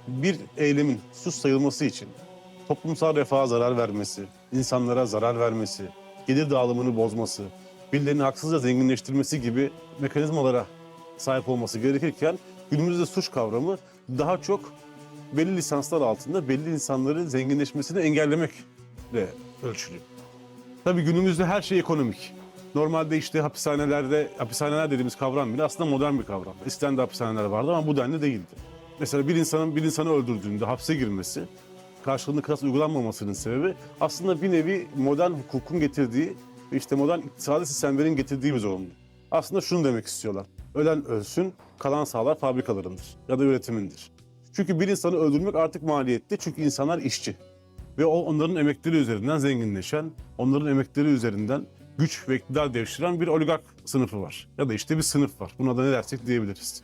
bir eylemin suç sayılması için toplumsal refaha zarar vermesi, insanlara zarar vermesi, gelir dağılımını bozması, birilerini haksızca zenginleştirmesi gibi mekanizmalara sahip olması gerekirken günümüzde suç kavramı daha çok belli lisanslar altında belli insanların zenginleşmesini engellemekle ölçülüyor. Tabii günümüzde her şey ekonomik. Normalde işte hapishaneler dediğimiz kavram bile aslında modern bir kavram. Eskiden de hapishaneler vardı ama bu denli değildi. Mesela bir insanı öldürdüğünde hapse girmesi, karşılığında kısas uygulanmamasının sebebi aslında bir nevi modern hukukun getirdiği, işte modern iktisadi sistemlerin getirdiği bir zorunluluk. Aslında şunu demek istiyorlar. Ölen ölsün, kalan sağlar fabrikalarındır ya da üretimindir. Çünkü bir insanı öldürmek artık maliyetli çünkü insanlar işçi. Ve onların emekleri üzerinden zenginleşen, onların emekleri üzerinden güç ve iktidar devşiren bir oligark sınıfı var. Ya da işte bir sınıf var. Buna da ne dersek diyebiliriz.